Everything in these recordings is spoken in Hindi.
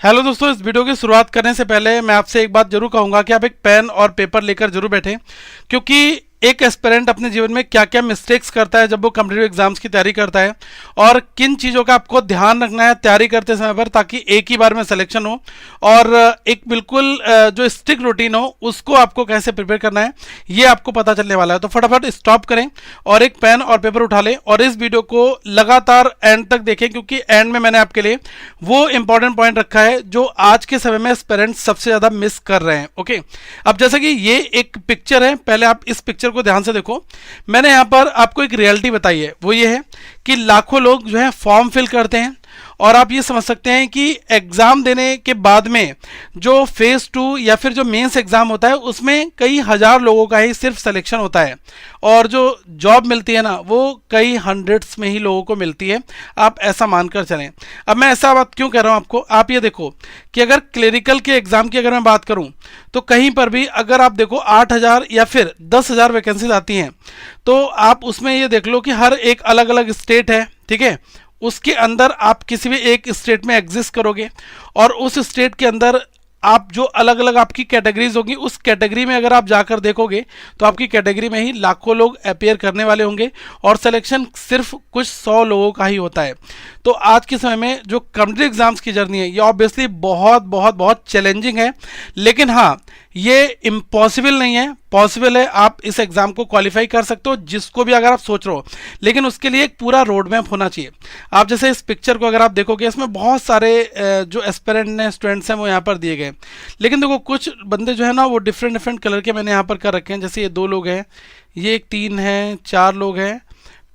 हेलो दोस्तों, इस वीडियो की शुरुआत करने से पहले मैं आपसे एक बात जरूर कहूंगा कि आप एक पेन और पेपर लेकर जरूर बैठें, क्योंकि एक एस्पिरेंट अपने जीवन में क्या क्या मिस्टेक्स करता है जब वो कॉम्पिटिटिव एग्जाम्स की तैयारी करता है और किन चीज़ों का आपको ध्यान रखना है तैयारी करते समय पर, ताकि एक ही बार में सिलेक्शन हो और एक बिल्कुल जो स्ट्रिक्ट रूटीन हो उसको आपको कैसे प्रिपेयर करना है ये आपको पता चलने वाला है। तो फटाफट स्टॉप करें और एक पेन और पेपर उठा लें और इस वीडियो को लगातार एंड तक देखें, क्योंकि एंड में मैंने आपके लिए वो इंपॉर्टेंट पॉइंट रखा है जो आज के समय में एस्पिरेंट्स सबसे ज़्यादा मिस कर रहे हैं। ओके, अब जैसे कि ये एक पिक्चर है, पहले आप इस पिक्चर को ध्यान से देखो। मैंने यहां पर आपको एक रियलिटी बताई है, वो ये है कि लाखों लोग जो है फॉर्म फिल करते हैं और आप ये समझ सकते हैं कि एग्जाम देने के बाद में जो फेज 2 या फिर जो मेंस एग्जाम होता है उसमें कई हजार लोगों का ही सिर्फ सिलेक्शन होता है और जो जॉब मिलती है ना वो कई हंड्रेड्स में ही लोगों को मिलती है। आप ऐसा मानकर चलें। अब मैं ऐसा बात क्यों कह रहा हूं आपको, आप ये देखो कि अगर क्लेरिकल के एग्जाम की अगर मैं बात करूं तो कहीं पर भी अगर आप देखो 8,000 या फिर 10,000 वैकेंसीज आती हैं, तो आप उसमें ये देख लो कि हर एक अलग अलग स्टेट है, ठीक है, उसके अंदर आप किसी भी एक स्टेट में एग्जिस्ट करोगे और उस स्टेट के अंदर आप जो अलग अलग आपकी कैटेगरीज होगी उस कैटेगरी में अगर आप जाकर देखोगे तो आपकी कैटेगरी में ही लाखों लोग अपीयर करने वाले होंगे और सिलेक्शन सिर्फ कुछ 100 लोगों का ही होता है। तो आज के समय में जो कॉम्पिटिटिव एग्जाम्स की जर्नी है ये ऑब्वियसली बहुत बहुत बहुत चैलेंजिंग है, लेकिन हाँ ये इम्पॉसिबल नहीं है, पॉसिबल है। आप इस एग्जाम को क्वालिफाई कर सकते हो जिसको भी अगर आप सोच रहे हो, लेकिन उसके लिए एक पूरा रोड मैप होना चाहिए। आप जैसे इस पिक्चर को अगर आप देखोगे इसमें बहुत सारे जो एस्पिरेंट हैं, स्टूडेंट्स हैं, वो यहाँ पर दिए गए, लेकिन देखो कुछ बंदे जो है ना वो डिफरेंट कलर के मैंने यहाँ पर कर रखे हैं। जैसे ये 2 लोग हैं, ये एक 3 हैं, 4 लोग हैं,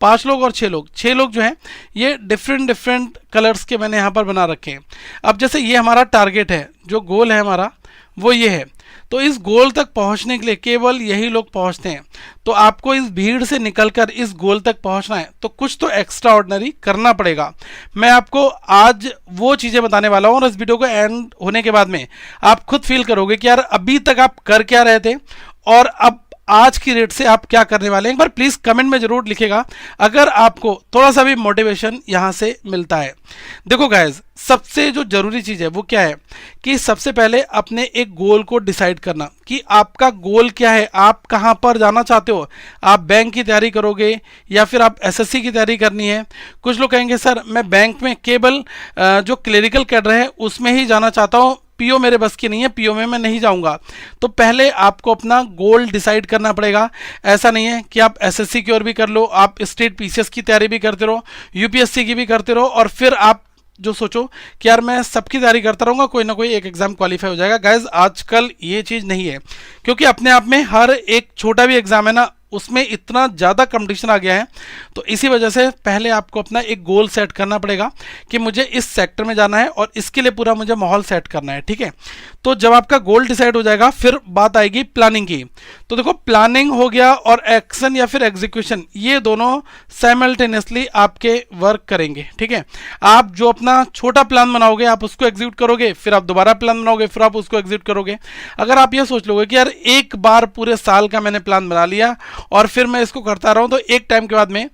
5 लोग और 6 लोग। 6 लोग जो हैं ये डिफरेंट कलर्स के मैंने यहाँ पर बना रखे हैं। अब जैसे ये हमारा टारगेट है, जो गोल है हमारा वो ये है, तो इस गोल तक पहुंचने के लिए केवल यही लोग पहुंचते हैं। तो आपको इस भीड़ से निकलकर इस गोल तक पहुंचना है तो कुछ तो एक्स्ट्रा ऑर्डिनरी करना पड़ेगा। मैं आपको आज वो चीज़ें बताने वाला हूं और इस वीडियो को एंड होने के बाद में आप खुद फील करोगे कि यार अभी तक आप कर क्या रहे थे और अब आज की रेट से आप क्या करने वाले हैं। एक बार प्लीज कमेंट में जरूर लिखिएगा अगर आपको थोड़ा सा भी मोटिवेशन यहां से मिलता है। देखो गाइज, सबसे जो जरूरी चीज है वो क्या है कि सबसे पहले अपने एक गोल को डिसाइड करना कि आपका गोल क्या है, आप कहां पर जाना चाहते हो। आप बैंक की तैयारी करोगे या फिर आप एसएससी की तैयारी करनी है। कुछ लोग कहेंगे सर मैं बैंक में केवल जो क्लेरिकल कैडर है उसमें ही जाना चाहता हूं, पीओ मेरे बस की नहीं है, पीओ में मैं नहीं जाऊंगा। तो पहले आपको अपना गोल डिसाइड करना पड़ेगा। ऐसा नहीं है कि आप एसएससी की ओर भी कर लो, आप स्टेट पीसीएस की तैयारी भी करते रहो, यूपीएससी की भी करते रहो और फिर आप जो सोचो कि यार मैं सबकी तैयारी करता रहूंगा, कोई ना कोई एक एग्जाम क्वालिफाई हो जाएगा। गाइज आजकल ये चीज़ नहीं है, क्योंकि अपने आप में हर एक छोटा भी एग्जाम है ना उसमें इतना ज़्यादा कंपटीशन आ गया है। तो इसी वजह से पहले आपको अपना एक गोल सेट करना पड़ेगा कि मुझे इस सेक्टर में जाना है और इसके लिए पूरा मुझे माहौल सेट करना है, ठीक है। तो जब आपका गोल डिसाइड हो जाएगा फिर बात आएगी प्लानिंग की। तो देखो प्लानिंग हो गया और एक्शन या फिर एग्जीक्यूशन, ये दोनों साइमल्टेनियसली आपके वर्क करेंगे, ठीक है। आप जो अपना छोटा प्लान बनाओगे आप उसको एग्जीक्यूट करोगे, फिर आप दोबारा प्लान बनाओगे, फिर आप उसको एग्जीक्यूट करोगे। अगर आप ये सोच लोगे कि यार एक बार पूरे साल का मैंने प्लान बना लिया और फिर मैं इसको करता रहूं, तो एक टाइम के बाद में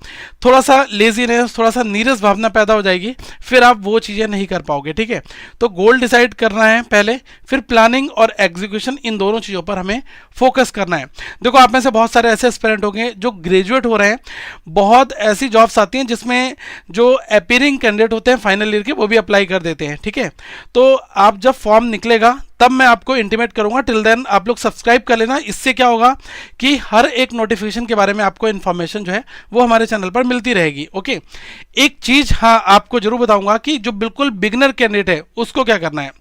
थोड़ा सा लेजीनेस, थोड़ा सा नीरस भावना पैदा हो जाएगी, फिर आप वो चीज़ें नहीं कर पाओगे, ठीक है। तो गोल डिसाइड करना है पहले, फिर प्लानिंग और एग्जीक्यूशन, इन दोनों चीज़ों पर हमें फोकस करना है। देखो आप में से बहुत सारे ऐसे एस्पिरेंट होंगे जो ग्रेजुएट हो रहे हैं, बहुत ऐसी जॉब्स आती हैं जिसमें जो अपीयरिंग कैंडिडेट होते हैं फाइनल ईयर के वो भी अप्लाई कर देते हैं, ठीक है। तो आप जब फॉर्म निकलेगा तब मैं आपको इंटीमेट करूंगा, टिल देन आप लोग सब्सक्राइब कर लेना। इससे क्या होगा कि हर एक नोटिफिकेशन के बारे में आपको इन्फॉर्मेशन जो है वो हमारे चैनल पर मिलती रहेगी। ओके, एक चीज हाँ आपको जरूर बताऊंगा कि जो बिल्कुल बिगिनर कैंडिडेट है उसको क्या करना है।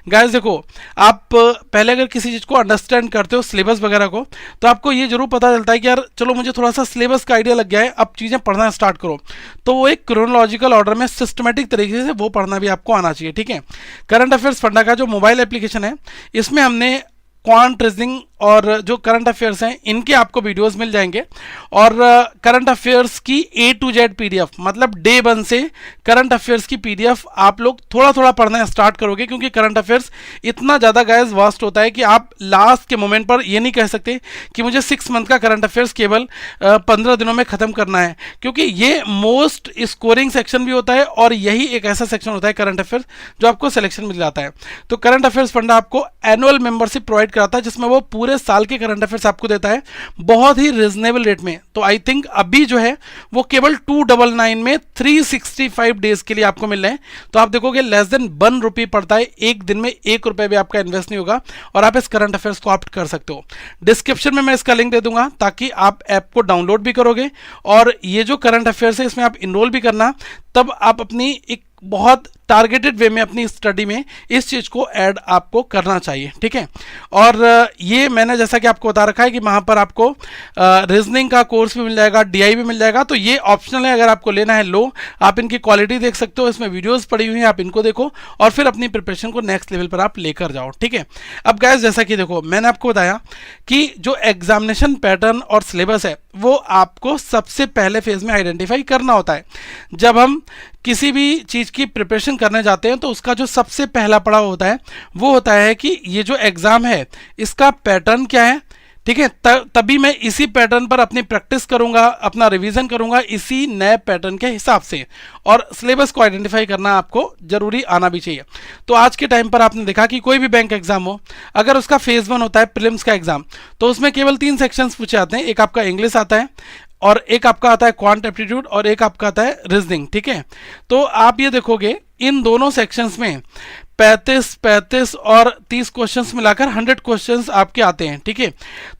गाइस देखो, आप पहले अगर किसी चीज को अंडरस्टैंड करते हो सिलेबस वगैरह को, तो आपको ये जरूर पता चलता है कि यार चलो मुझे थोड़ा सा सिलेबस का आइडिया लग गया है, अब चीजें पढ़ना स्टार्ट करो। तो वो एक क्रोनोलॉजिकल ऑर्डर में सिस्टमेटिक तरीके से वो पढ़ना भी आपको आना चाहिए, ठीक है। करंट अफेयर्स फंडा का जो मोबाइल एप्लीकेशन है इसमें हमने क्वांट रीजनिंग और जो करंट अफेयर्स हैं इनके आपको वीडियोस मिल जाएंगे। और करंट अफेयर्स की A to Z PDF, मतलब डे 1 से करंट अफेयर्स की PDF आप लोग थोड़ा थोड़ा पढ़ना स्टार्ट करोगे, क्योंकि करंट अफेयर्स इतना ज़्यादा गाइस वास्ट होता है कि आप लास्ट के मोमेंट पर ये नहीं कह सकते कि मुझे 6 मंथ का करंट अफेयर्स केवल 15 दिनों में ख़त्म करना है, क्योंकि ये मोस्ट स्कोरिंग सेक्शन भी होता है और यही एक ऐसा सेक्शन होता है करंट अफेयर्स जो आपको सिलेक्शन मिल जाता है। तो करंट अफेयर्स फंडा आपको एनुअल मेंबरशिप प्रोवाइड कराता है, जिसमें वो पूरे साल के करंट अफेयर्स आपको देता है बहुत ही रिजनेबल रेट में। तो आई थिंक अभी जो है वो केवल 299 में 365 डेज के लिए आपको मिल रहे हैं। तो आप देखोगे लेस देन 1 रुपये पड़ता है, एक दिन में 1 रुपये भी आपका इन्वेस्ट नहीं होगा और आप इस करंट अफेयर्स को ऑप्ट कर सकते हो। डिस्क्रिप्शन में मैं इसका लिंक दे दूंगा ताकि आप ऐप को डाउनलोड भी करोगे और ये जो करंट अफेयर्स है इसमें आप इनरोल भी करना, तब आप अपनी एक बहुत टारगेटेड वे में अपनी स्टडी में इस चीज़ को ऐड आपको करना चाहिए, ठीक है। और ये मैंने जैसा कि आपको बता रखा है कि वहाँ पर आपको रीजनिंग का कोर्स भी मिल जाएगा, DI भी मिल जाएगा। तो ये ऑप्शनल है, अगर आपको लेना है लो। आप इनकी क्वालिटी देख सकते हो, इसमें वीडियोस पड़ी हुई हैं, आप इनको देखो और फिर अपनी प्रिपरेशन को नेक्स्ट लेवल पर आप लेकर जाओ, ठीक है। अब गाइस जैसा कि देखो मैंने आपको बताया कि जो एग्जामिनेशन पैटर्न और सिलेबस है वो आपको सबसे पहले फेज में आइडेंटिफाई करना होता है। जब हम किसी भी चीज़ की प्रिपरेशन करने जाते हैं तो उसका जो सबसे पहला पड़ाव होता है वो होता है कि ये जो एग्ज़ाम है इसका पैटर्न क्या है, ठीक है। तभी मैं इसी पैटर्न पर अपनी प्रैक्टिस करूंगा, अपना रिवीजन करूंगा इसी नए पैटर्न के हिसाब से। और सिलेबस को आइडेंटिफाई करना आपको जरूरी आना भी चाहिए। तो आज के टाइम पर आपने देखा कि कोई भी बैंक एग्जाम हो, अगर उसका फेज 1 होता है प्रीलिम्स का एग्जाम, तो उसमें केवल 3 सेक्शंस पूछे जाते हैं। एक आपका इंग्लिश आता है और एक आपका आता है क्वांट एप्टीट्यूड और एक आपका आता है रीजनिंग, ठीक है। तो आप ये देखोगे इन दोनों सेक्शंस में 35 और 30 क्वेश्चंस मिलाकर 100 क्वेश्चंस आपके आते हैं, ठीक है।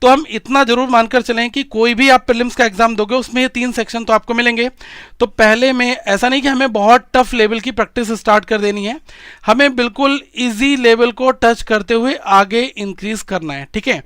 तो हम इतना जरूर मानकर चलें कि कोई भी आप प्रीलिम्स का एग्जाम दोगे उसमें ये 3 सेक्शन तो आपको मिलेंगे। तो पहले में ऐसा नहीं कि हमें बहुत टफ लेवल की प्रैक्टिस स्टार्ट कर देनी है, हमें बिल्कुल इजी लेवल को टच करते हुए आगे इंक्रीज करना है, ठीक है।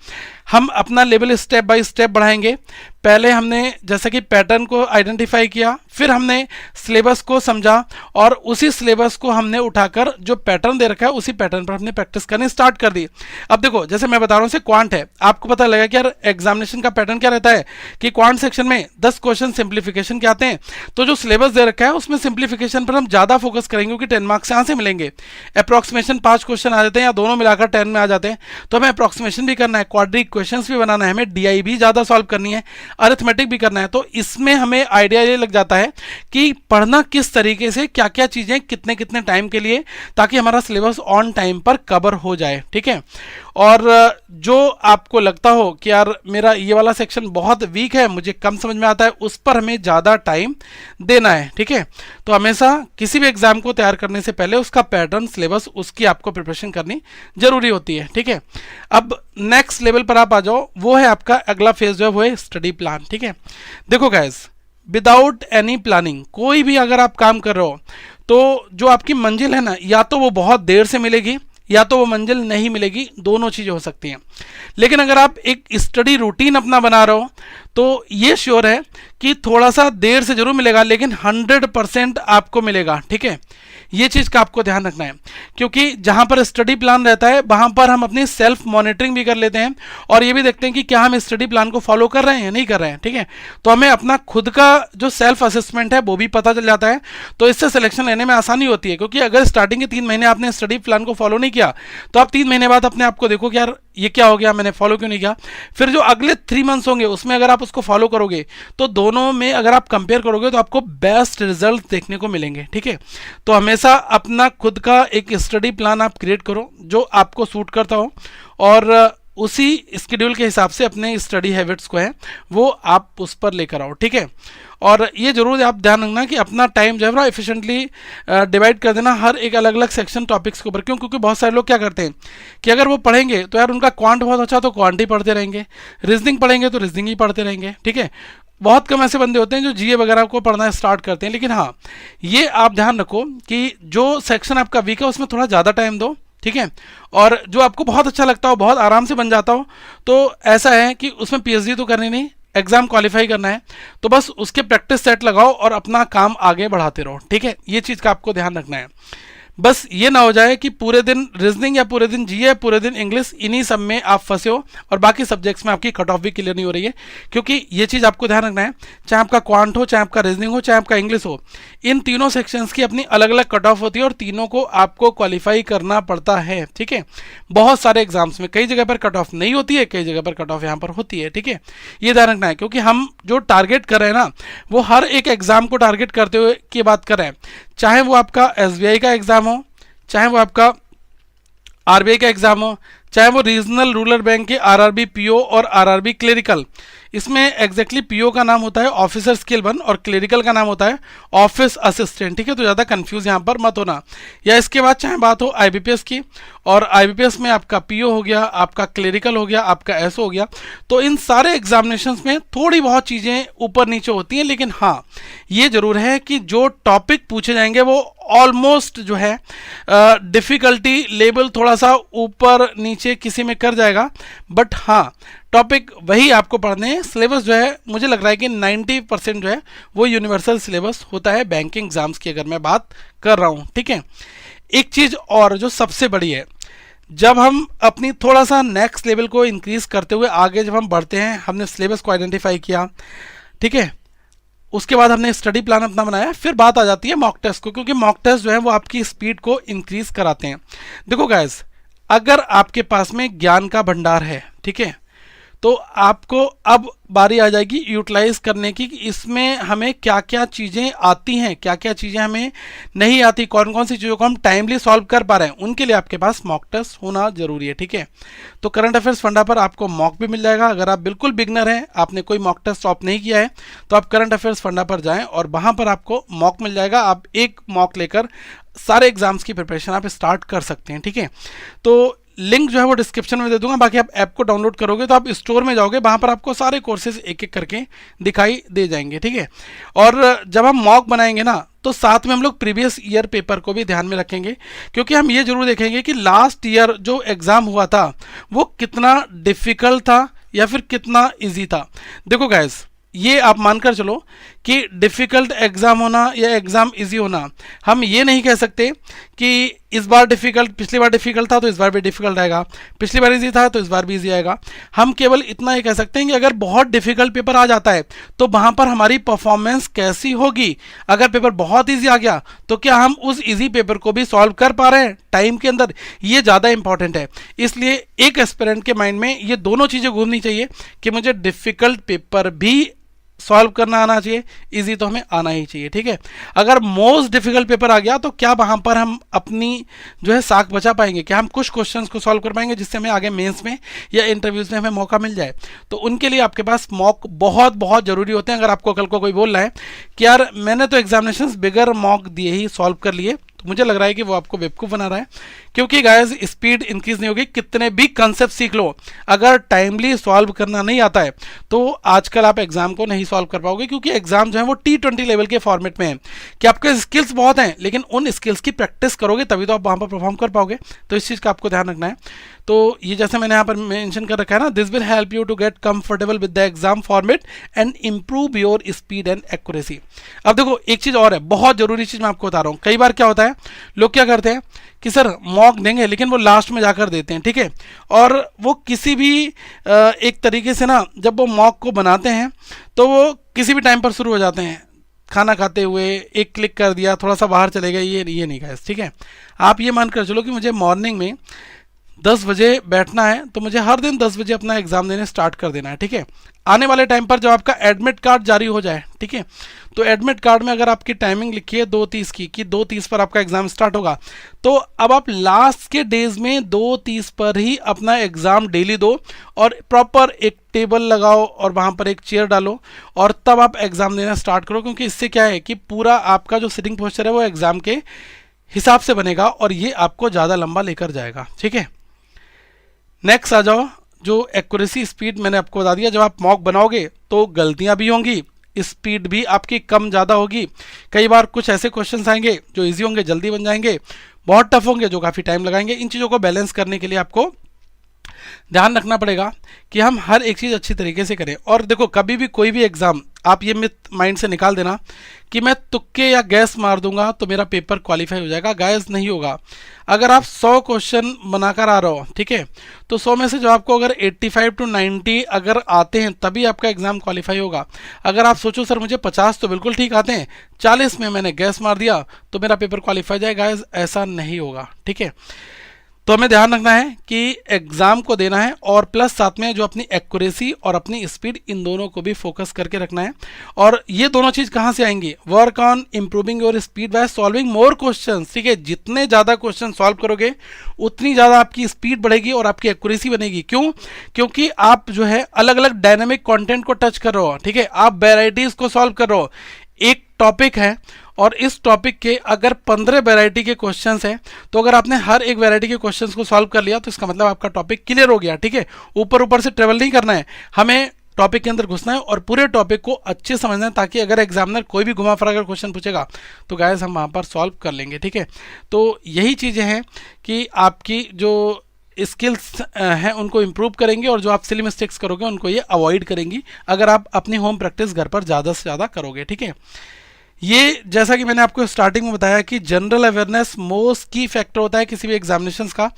हम अपना लेवल स्टेप बाय स्टेप बढ़ाएंगे। पहले हमने जैसा कि पैटर्न को आइडेंटिफाई किया, फिर हमने सिलेबस को समझा और उसी सिलेबस को हमने उठाकर जो पैटर्न दे रखा है उसी पैटर्न पर हमने प्रैक्टिस करनी स्टार्ट कर दी। अब देखो जैसे मैं बता रहा हूँ से क्वांट है, आपको पता लगा कि यार एग्जामिनेशन का पैटर्न क्या रहता है कि क्वांट सेक्शन में 10 क्वेश्चन सिंप्लीफिकेशन के आते हैं। तो जो सिलेबस दे रखा है उसमें सिंप्लीफिकेशन पर हम ज़्यादा फोकस करेंगे क्योंकि 10 मार्क्स यहाँ से मिलेंगे। अप्रॉक्सीमेशन 5 क्वेश्चन आ जाते हैं या दोनों मिलाकर 10 में आ जाते हैं, तो हमें अप्रॉक्सीमेशन भी करना है, क्वाड्रिक क्वेश्चंस भी बनाना है, हमें DI भी ज़्यादा सॉल्व करनी है, अरिथमेटिक भी करना है। तो इसमें हमें आइडिया ये लग जाता है कि पढ़ना किस तरीके से, क्या क्या चीज़ें कितने कितने टाइम के लिए, ताकि हमारा सिलेबस ऑन टाइम पर कवर हो जाए, ठीक है। और जो आपको लगता हो कि यार मेरा ये वाला सेक्शन बहुत वीक है, मुझे कम समझ में आता है, उस पर हमें ज़्यादा टाइम देना है, ठीक है। तो हमेशा किसी भी एग्जाम को तैयार करने से पहले उसका पैटर्न, सिलेबस, उसकी आपको प्रिपरेशन करनी जरूरी होती है, ठीक है। अब नेक्स्ट लेवल पर आप आ जाओ, वो है आपका अगला फेज जो है वो है स्टडी प्लान, ठीक है। देखो गाइस, विदाउट एनी प्लानिंग कोई भी अगर आप काम कर रहे हो तो जो आपकी मंजिल है ना, या तो वो बहुत देर से मिलेगी या तो वो मंजिल नहीं मिलेगी, दोनों चीज़ें हो सकती हैं। लेकिन अगर आप एक स्टडी रूटीन अपना बना रहे हो तो ये श्योर है कि थोड़ा सा देर से जरूर मिलेगा लेकिन 100% आपको मिलेगा, ठीक है। ये चीज़ का आपको ध्यान रखना है, क्योंकि जहाँ पर स्टडी प्लान रहता है वहाँ पर हम अपनी सेल्फ मॉनिटरिंग भी कर लेते हैं और ये भी देखते हैं कि क्या हम स्टडी प्लान को फॉलो कर रहे हैं या नहीं कर रहे हैं, ठीक है। तो हमें अपना खुद का जो सेल्फ असेसमेंट है वो भी पता चल जाता है, तो इससे सिलेक्शन लेने में आसानी होती है। क्योंकि अगर स्टार्टिंग के 3 महीने आपने स्टडी प्लान को फॉलो नहीं किया तो आप 3 महीने बाद अपने आप को देखो कि यार ये क्या हो गया, मैंने फॉलो क्यों नहीं किया। फिर जो अगले 3 मंथ्स होंगे उसमें अगर आप उसको फॉलो करोगे तो दोनों में अगर आप कंपेयर करोगे तो आपको बेस्ट रिजल्ट देखने को मिलेंगे, ठीक है। तो हमेशा अपना खुद का एक स्टडी प्लान आप क्रिएट करो जो आपको सूट करता हो और उसी स्केड्यूल के हिसाब से अपने स्टडी हैबिट्स को है वो आप उस पर लेकर आओ, ठीक है। और ये जरूर आप ध्यान रखना कि अपना टाइम जो है ना एफिशिएंटली डिवाइड कर देना हर एक अलग अलग सेक्शन टॉपिक्स के ऊपर। क्यों? क्योंकि बहुत सारे लोग क्या करते हैं कि अगर वो पढ़ेंगे तो यार उनका क्वांट बहुत अच्छा तो क्वांट ही पढ़ते रहेंगे, रीजनिंग पढ़ेंगे तो रीजनिंग ही पढ़ते रहेंगे, ठीक है। बहुत कम ऐसे बंदे होते हैं जो GA वगैरह को पढ़ना स्टार्ट करते हैं। लेकिन हाँ, ये आप ध्यान रखो कि जो सेक्शन आपका वीक है उसमें थोड़ा ज़्यादा टाइम दो, ठीक है। और जो आपको बहुत अच्छा लगता हो, बहुत आराम से बन जाता हो, तो ऐसा है कि उसमें PhD तो करनी नहीं, एग्जाम क्वालिफाई करना है, तो बस उसके प्रैक्टिस सेट लगाओ और अपना काम आगे बढ़ाते रहो, ठीक है। ये चीज़ का आपको ध्यान रखना है। बस ये ना हो जाए कि पूरे दिन रीजनिंग या पूरे दिन जीए पूरे दिन इंग्लिश, इन्हीं सब में आप फंसे हो और बाकी सब्जेक्ट्स में आपकी कट ऑफ भी क्लियर नहीं हो रही है। क्योंकि ये चीज़ आपको ध्यान रखना है, चाहे आपका क्वांट हो, चाहे आपका रीजनिंग हो, चाहे आपका इंग्लिश हो, इन तीनों सेक्शंस की अपनी अलग अलग कट ऑफ होती है और तीनों को आपको क्वालिफाई करना पड़ता है। ठीक है, बहुत सारे एग्जाम्स में कई जगह पर कट ऑफ नहीं होती है, कई जगह पर कट ऑफ यहाँ पर होती है। ठीक है, ये ध्यान रखना है, क्योंकि हम जो टारगेट कर रहे हैं ना, वो हर एक एग्जाम को टारगेट करते हुए की बात कर रहे हैं, चाहे वो आपका एसबीआई का एग्जाम हो, चाहे वो आपका आरबीआई का एग्जाम हो, चाहे वो रीजनल रूरल बैंक के आरआरबी पीओ और आरआरबी क्लेरिकल। इसमें एग्जैक्टली पीओ का नाम होता है ऑफिसर स्किल 1 और क्लेरिकल का नाम होता है ऑफिस असिस्टेंट। ठीक है, तो ज़्यादा कंफ्यूज यहाँ पर मत होना। या इसके बाद चाहे बात हो आईबीपीएस की, और आईबीपीएस में आपका पीओ हो गया, आपका क्लेरिकल हो गया, आपका एसओ हो गया। तो इन सारे एग्जामिनेशंस में थोड़ी बहुत चीज़ें ऊपर नीचे होती हैं, लेकिन हाँ ये जरूर है कि जो टॉपिक पूछे जाएंगे वो ऑलमोस्ट जो है डिफ़िकल्टी लेवल थोड़ा सा ऊपर नीचे किसी में कर जाएगा, बट हाँ टॉपिक वही आपको पढ़ने हैं। सिलेबस जो है मुझे लग रहा है कि 90% जो है वो यूनिवर्सल सिलेबस होता है बैंकिंग एग्जाम्स की, अगर मैं बात कर रहा हूँ। ठीक है, एक चीज़ और जो सबसे बड़ी है, जब हम अपनी थोड़ा सा नेक्स्ट लेवल को इंक्रीज करते हुए आगे जब हम बढ़ते हैं, हमने सिलेबस को आइडेंटिफाई किया, ठीक है, उसके बाद हमने स्टडी प्लान अपना बनाया, फिर बात आ जाती है मॉक टेस्ट को, क्योंकि मॉक टेस्ट जो है वो आपकी स्पीड को इंक्रीज कराते हैं। देखो गाइस, अगर आपके पास में ज्ञान का भंडार है, ठीक है, तो आपको अब बारी आ जाएगी यूटिलाइज करने की कि इसमें हमें क्या क्या चीज़ें आती हैं, क्या क्या चीज़ें हमें नहीं आती, कौन कौन सी चीज़ों को हम टाइमली सॉल्व कर पा रहे हैं। उनके लिए आपके पास मॉक टेस्ट होना जरूरी है। ठीक है, तो करंट अफेयर्स फंडा पर आपको मॉक भी मिल जाएगा। अगर आप बिल्कुल बिगनर हैं, आपने कोई मॉक टेस्ट ऑप नहीं किया है, तो आप करंट अफेयर्स फंडा पर जाएं और वहाँ पर आपको मॉक मिल जाएगा। आप एक मॉक लेकर सारे एग्जाम्स की प्रिपरेशन आप स्टार्ट कर सकते हैं। ठीक है, तो लिंक जो है वो डिस्क्रिप्शन में दे दूंगा। बाकी आप ऐप को डाउनलोड करोगे तो आप स्टोर में जाओगे, वहाँ पर आपको सारे कोर्सेज एक एक करके दिखाई दे जाएंगे। ठीक है, और जब हम मॉक बनाएंगे ना, तो साथ में हम लोग प्रीवियस ईयर पेपर को भी ध्यान में रखेंगे, क्योंकि हम ये जरूर देखेंगे कि लास्ट ईयर जो एग्ज़ाम हुआ था वो कितना डिफ़िकल्ट था या फिर कितना ईजी था। देखो गाइस, ये आप मानकर चलो कि डिफ़िकल्ट एग्ज़ाम होना या एग्ज़ाम इजी होना, हम ये नहीं कह सकते कि इस बार डिफ़िकल्ट, पिछली बार डिफ़िकल्ट था तो इस बार भी डिफ़िकल्ट आएगा, पिछली बार इजी था तो इस बार भी इजी आएगा। हम केवल इतना ही कह सकते हैं कि अगर बहुत डिफ़िकल्ट पेपर आ जाता है तो वहाँ पर हमारी परफॉर्मेंस कैसी होगी। अगर पेपर बहुत ईजी आ गया तो क्या हम उस ईजी पेपर को भी सॉल्व कर पा रहे हैं टाइम के अंदर, ये ज़्यादा इंपॉर्टेंट है। इसलिए एक एस्पिरेंट के माइंड में ये दोनों चीज़ें घूमनी चाहिए कि मुझे डिफ़िकल्ट पेपर भी सॉल्व करना आना चाहिए, इजी तो हमें आना ही चाहिए। ठीक है, अगर मोस्ट डिफिकल्ट पेपर आ गया तो क्या वहां पर हम अपनी जो है साख बचा पाएंगे, क्या हम कुछ क्वेश्चंस को सॉल्व कर पाएंगे जिससे हमें आगे मेंस में या इंटरव्यूज में हमें मौका मिल जाए। तो उनके लिए आपके पास मॉक बहुत बहुत जरूरी होते हैं। अगर आपको कल को कोई बोल रहा है कि यार मैंने तो एग्जामिनेशन बिगर मॉक दिए ही सॉल्व कर लिए, तो मुझे लग रहा है कि वो आपको बेवकूफ़ बना रहा है, क्योंकि गाइस स्पीड इंक्रीज नहीं होगी, कितने भी कंसेप्ट सीख लो, अगर टाइमली सॉल्व करना नहीं आता है तो आजकल आप एग्जाम को नहीं सॉल्व कर पाओगे। क्योंकि एग्जाम जो है वो T20 लेवल के फॉर्मेट में है कि आपके स्किल्स बहुत हैं, लेकिन उन स्किल्स की प्रैक्टिस करोगे तभी तो आप वहाँ पर परफॉर्म कर पाओगे। तो इस चीज़ का आपको ध्यान रखना है। तो ये जैसे मैंने यहाँ पर मेंशन कर रखा है ना, this will help you to get comfortable with the exam format and improve your speed and accuracy. अब देखो एक चीज़ और है, बहुत जरूरी चीज़ मैं आपको बता रहा हूँ। कई बार क्या होता है, लोग क्या करते हैं कि सर मॉक देंगे लेकिन वो लास्ट में जाकर देते हैं। ठीक है, और वो किसी भी एक तरीके से ना जब वो मॉक को बनाते हैं तो वो किसी भी टाइम पर शुरू हो जाते हैं, खाना खाते हुए एक क्लिक कर दिया, थोड़ा सा बाहर चले गए, ये नहीं गाइस। ठीक है, आप ये मानकर चलो कि मुझे मॉर्निंग में 10 बजे बैठना है तो मुझे हर दिन 10 बजे अपना एग्जाम देने स्टार्ट कर देना है। ठीक है, आने वाले टाइम पर जब आपका एडमिट कार्ड जारी हो जाए, ठीक है, तो एडमिट कार्ड में अगर आपकी टाइमिंग लिखी है 2:30 की कि 2:30 पर आपका एग्जाम स्टार्ट होगा, तो अब आप लास्ट के डेज में 2:30 पर ही अपना एग्जाम डेली दो और प्रॉपर एक टेबल लगाओ और वहाँ पर एक चेयर डालो और तब आप एग्जाम देना स्टार्ट करो। क्योंकि इससे क्या है कि पूरा आपका जो सिटिंग पोस्चर है वो एग्जाम के हिसाब से बनेगा और ये आपको ज़्यादा लंबा लेकर जाएगा। ठीक है, नेक्स्ट आ जाओ, जो एक्यूरेसी स्पीड मैंने आपको बता दिया। जब आप मॉक बनाओगे तो गलतियां भी होंगी, स्पीड भी आपकी कम ज़्यादा होगी। कई बार कुछ ऐसे क्वेश्चंस आएंगे जो इजी होंगे जल्दी बन जाएंगे, बहुत टफ होंगे जो काफ़ी टाइम लगाएंगे। इन चीज़ों को बैलेंस करने के लिए आपको ध्यान रखना पड़ेगा कि हम हर एक चीज़ अच्छी तरीके से करें। और देखो, कभी भी कोई भी एग्ज़ाम, आप ये मिथ माइंड से निकाल देना कि मैं तुक्के या गैस मार दूंगा तो मेरा पेपर क्वालिफाई हो जाएगा, गैस नहीं होगा। अगर आप 100 क्वेश्चन बनाकर आ रहे हो, ठीक है, तो 100 में से जो आपको अगर 85 to 90 अगर आते हैं तभी आपका एग्ज़ाम क्वालिफाई होगा। अगर आप सोचो सर मुझे 50 तो बिल्कुल ठीक आते हैं, 40 में मैंने गैस मार दिया तो मेरा पेपर क्वालिफाई जाएगा, ऐसा नहीं होगा, ठीक है। तो हमें ध्यान रखना है कि एग्जाम को देना है और प्लस साथ में जो अपनी एक्यूरेसी और अपनी स्पीड, इन दोनों को भी फोकस करके रखना है। और ये दोनों चीज़ कहाँ से आएंगी? Work on improving your speed by solving more questions, ठीक है। जितने ज़्यादा क्वेश्चन सॉल्व करोगे उतनी ज़्यादा आपकी स्पीड बढ़ेगी और आपकी एक्यूरेसी बनेगी। क्यों? क्योंकि आप जो है अलग अलग डायनेमिक कंटेंट को टच कर रहे हो, ठीक है, आप वेराइटीज़ को सॉल्व कर रहे हो। एक टॉपिक है और इस टॉपिक के अगर 15 वैरायटी के क्वेश्चंस हैं, तो अगर आपने हर एक वैरायटी के क्वेश्चंस को सॉल्व कर लिया तो इसका मतलब आपका टॉपिक क्लियर हो गया, ठीक है। ऊपर ऊपर से ट्रेवल नहीं करना है, हमें टॉपिक के अंदर घुसना है और पूरे टॉपिक को अच्छे समझना है, ताकि अगर एग्जामिनर कोई भी घुमा फिरा कर क्वेश्चन पूछेगा तो गाइस हम वहाँ पर सॉल्व कर लेंगे, ठीक है। तो यही चीज़ें हैं कि आपकी जो स्किल्स हैं उनको इम्प्रूव करेंगे और जो आप सिली मिस्टेक्स करोगे उनको ये अवॉइड करेंगी अगर आप अपनी होम प्रैक्टिस घर पर ज़्यादा से ज़्यादा करोगे, ठीक है। ये जैसा कि मैंने आपको स्टार्टिंग में बताया कि जनरल अवेयरनेस मोस्ट की फैक्टर होता है किसी भी एग्जामिनेशंस का।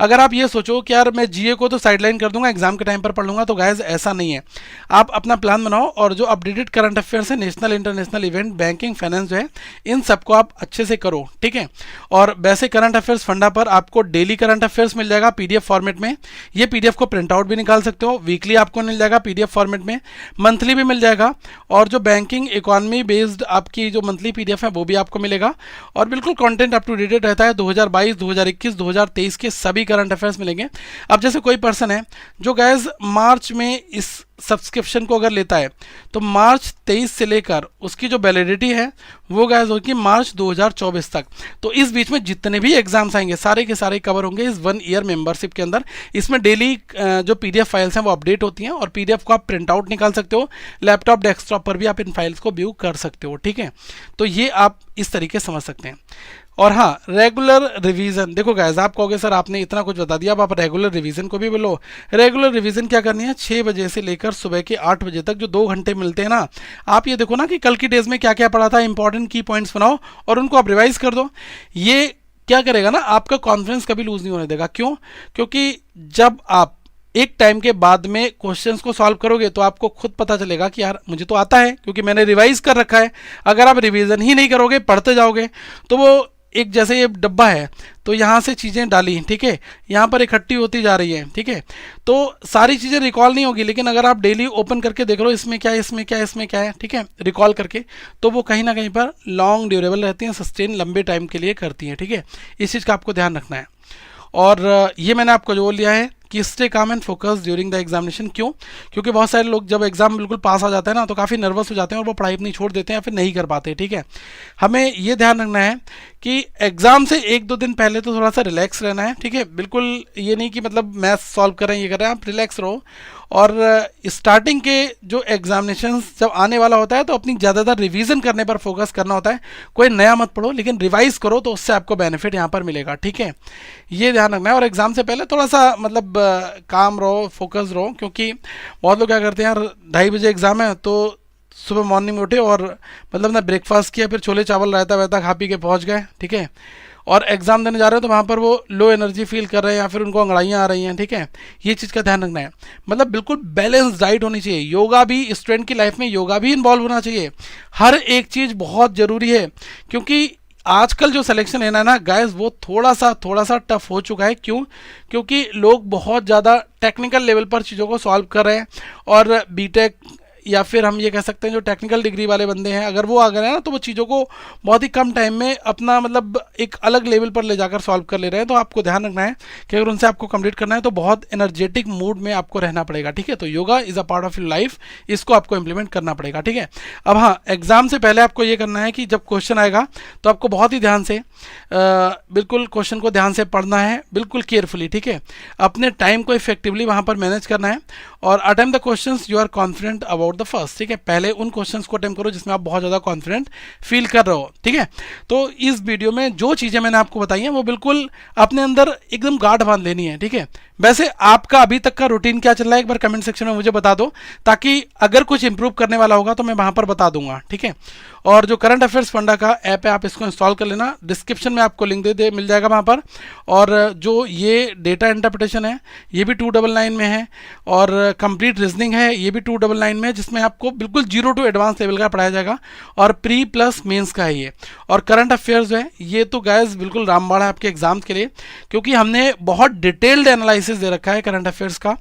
अगर आप ये सोचो कि यार मैं जीए को तो साइडलाइन कर दूंगा, एग्जाम के टाइम पर पढ़ लूंगा, तो गाइस ऐसा नहीं है। आप अपना प्लान बनाओ और जो अपडेटेड करंट अफेयर्स है, national international event, banking, finance जो है, इन सबको आप अच्छे से करो, ठीक है। और वैसे करंट अफेयर्स फंडा पर आपको डेली करंट अफेयर्स मिल जाएगा पीडीएफ फॉर्मेट में। ये पीडीएफ को प्रिंट आउट भी निकाल सकते हो, वीकली आपको मिल जाएगा पीडीएफ फॉर्मेट में, मंथली भी मिल जाएगा। और जो बैंकिंग इकोनॉमी बेस्ड आपकी जो मंथली पीडीएफ है वो भी आपको मिलेगा। और बिल्कुल कंटेंट अप टू डेट रहता है, 2022, 2021, 2023 के सभी करंट अफेयर्स मिलेंगे। अब जैसे कोई पर्सन है जो गैस मार्च में इस सब्सक्रिप्शन को अगर लेता है तो मार्च 23 से लेकर उसकी जो वैलिडिटी है वो गैस होगी मार्च 2024 तक। तो इस बीच में जितने भी एग्जाम्स आएंगे सारे के सारे कवर होंगे इस 1 ईयर मेंबरशिप के अंदर। इसमें डेली जो पीडीएफ फाइल्स हैं वो अपडेट होती हैं और पीडीएफ को आप प्रिंट आउट निकाल सकते हो, लैपटॉप डेस्कटॉप पर भी आप इन फाइल्स को व्यू कर सकते हो, ठीक है। तो ये आप इस तरीके समझ सकते हैं। और हाँ, रेगुलर रिवीजन, देखो गाइस आप कहोगे सर आपने इतना कुछ बता दिया, अब आप रेगुलर रिवीजन को भी बोलो। रेगुलर रिवीजन क्या करनी है? 6 बजे से लेकर सुबह के 8 बजे तक जो 2 घंटे मिलते हैं ना, आप ये देखो ना कि कल की डेज में क्या क्या पढ़ा था, इंपॉर्टेंट की पॉइंट्स बनाओ और उनको आप रिवाइज कर दो। ये क्या करेगा ना, आपका कॉन्फिडेंस कभी लूज नहीं होने देगा। क्यों? क्योंकि जब आप एक टाइम के बाद में क्वेश्चंस को सॉल्व करोगे तो आपको खुद पता चलेगा कि यार मुझे तो आता है क्योंकि मैंने रिवाइज कर रखा है। अगर आप रिवीजन ही नहीं करोगे, पढ़ते जाओगे, तो वो एक जैसे ये डब्बा है तो यहाँ से चीज़ें डाली, ठीक है, यहाँ पर इकट्ठी होती जा रही है, ठीक है, तो सारी चीज़ें रिकॉल नहीं होगी। लेकिन अगर आप डेली ओपन करके देख लो इसमें क्या है, इसमें क्या है, इसमें क्या है, ठीक है, रिकॉल करके, तो वो कहीं ना कहीं पर लॉन्ग ड्यूरेबल रहती हैं, सस्टेन लंबे टाइम के लिए करती हैं, ठीक है। इस चीज़ का आपको ध्यान रखना है। और ये मैंने आपको जो बोल लिया है कि stay calm and focus during the examination. क्यों? क्योंकि बहुत सारे लोग जब एग्जाम बिल्कुल पास आ जाता है ना तो काफ़ी नर्वस हो जाते हैं और वो पढ़ाई अपनी छोड़ देते हैं या फिर नहीं कर पाते, ठीक है। हमें ये ध्यान रखना है कि एग्जाम से 1-2 दिन पहले तो थोड़ा सा रिलैक्स रहना है, ठीक है। बिल्कुल ये नहीं कि मतलब मैथ्स सॉल्व कर रहे हैं, ये कर रहे हैं, आप रिलैक्स रहो। और स्टार्टिंग के जो एग्जामिनेशंस जब आने वाला होता है तो अपनी ज़्यादातर रिवीजन करने पर फोकस करना होता है। कोई नया मत पढ़ो लेकिन रिवाइज करो तो उससे आपको बेनिफिट यहाँ पर मिलेगा, ठीक है। ये ध्यान रखना है। और एग्जाम से पहले थोड़ा सा मतलब काम रहो, फोकस रहो, क्योंकि बहुत लोग क्या करते हैं यार 2:30 बजे एग्जाम है तो सुबह मॉर्निंग में उठे और मतलब ना ब्रेकफास्ट किया, फिर छोले चावल रायता वायता खा पी के पहुँच गए, ठीक है, और एग्जाम देने जा रहे हो तो वहाँ पर वो लो एनर्जी फील कर रहे हैं या फिर उनको अंगड़ाइयाँ आ रही हैं, ठीक है। ये चीज़ का ध्यान रखना है। मतलब बिल्कुल बैलेंस डाइट होनी चाहिए। योगा भी, स्टूडेंट की लाइफ में योगा भी इन्वॉल्व होना चाहिए। हर एक चीज़ बहुत ज़रूरी है, क्योंकि आजकल जो सिलेक्शन है ना गाइस वो थोड़ा सा टफ हो चुका है। क्यों? क्योंकि लोग बहुत ज़्यादा टेक्निकल लेवल पर चीज़ों को सॉल्व कर रहे हैं और बीटेक या फिर हम ये कह सकते हैं जो टेक्निकल डिग्री वाले बंदे हैं अगर वो आ गए हैं ना तो वो चीज़ों को बहुत ही कम टाइम में अपना मतलब एक अलग लेवल पर ले जाकर सॉल्व कर ले रहे हैं। तो आपको ध्यान रखना है कि अगर उनसे आपको कंप्लीट करना है तो बहुत एनर्जेटिक मूड में आपको रहना पड़ेगा, ठीक है। तो yoga is a part of your life, इसको आपको इंप्लीमेंट करना पड़ेगा, ठीक है। अब हाँ, एग्जाम से पहले आपको ये करना है कि जब क्वेश्चन आएगा तो आपको बहुत ही ध्यान से बिल्कुल क्वेश्चन को ध्यान से पढ़ना है, बिल्कुल केयरफुली, ठीक है। अपने टाइम को इफेक्टिवली वहाँ पर मैनेज करना है और attempt the questions you are confident about the first, ठीक है। पहले उन क्वेश्चंस को अटेम्प्ट करो जिसमें आप बहुत ज़्यादा कॉन्फिडेंट फील कर रहे हो, ठीक है। तो इस वीडियो में जो चीज़ें मैंने आपको बताई हैं वो बिल्कुल अपने अंदर एकदम गांठ बांध लेनी है, ठीक है। वैसे आपका अभी तक का रूटीन क्या चल रहा है एक बार कमेंट सेक्शन में मुझे बता दो, ताकि अगर कुछ इंप्रूव करने वाला होगा तो मैं वहां पर बता दूंगा, ठीक है। और जो करंट अफेयर्स फंडा का ऐप है आप इसको इंस्टॉल कर लेना, डिस्क्रिप्शन में आपको लिंक दे मिल जाएगा वहां पर। और जो ये डेटा इंटरप्रिटेशन है ये भी 299 में है, और कंप्लीट रीजनिंग है ये भी 299 में है, जिसमें आपको बिल्कुल 0 टू एडवांस लेवल का पढ़ाया जाएगा, और प्री प्लस मेंस का है ये। और करंट अफेयर्स जो है ये तो गाइस बिल्कुल रामबाण है आपके एग्जाम्स के लिए, क्योंकि हमने बहुत डिटेल्ड एनालिसिस दे रखा है करंट अफेयर्स का।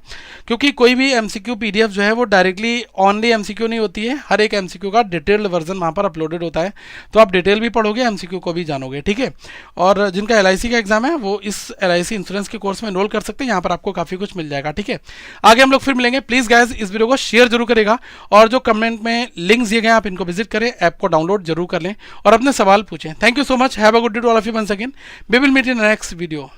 क्योंकि कोई भी एमसीक्यू पीडीएफ जो है वो डायरेक्टली ओनली एमसीक्यू नहीं होती है, हर एक एमसीक्यू का डिटेल्ड वर्जन वहां पर अपलोडेड होता है, तो आप डिटेल भी पढ़ोगे एमसीक्यू को भी जानोगे, ठीक है। और जिनका एलआईसी का एग्जाम है वो इस एलआईसी इंश्योरेंस के कोर्स में एनरोल कर सकते हैं, यहाँ पर आपको काफी कुछ मिल जाएगा, ठीक है। आगे हम लोग फिर मिलेंगे। प्लीज गाइस इस वीडियो को शेयर जरूर करेगा, और जो कमेंट में लिंक्स दिए गए आप इनको विजिट करें, ऐप को डाउनलोड जरूर कर लें और अपने सवाल पूछें। Thank you so much, have a good day to all of you once again, we will meet in next video.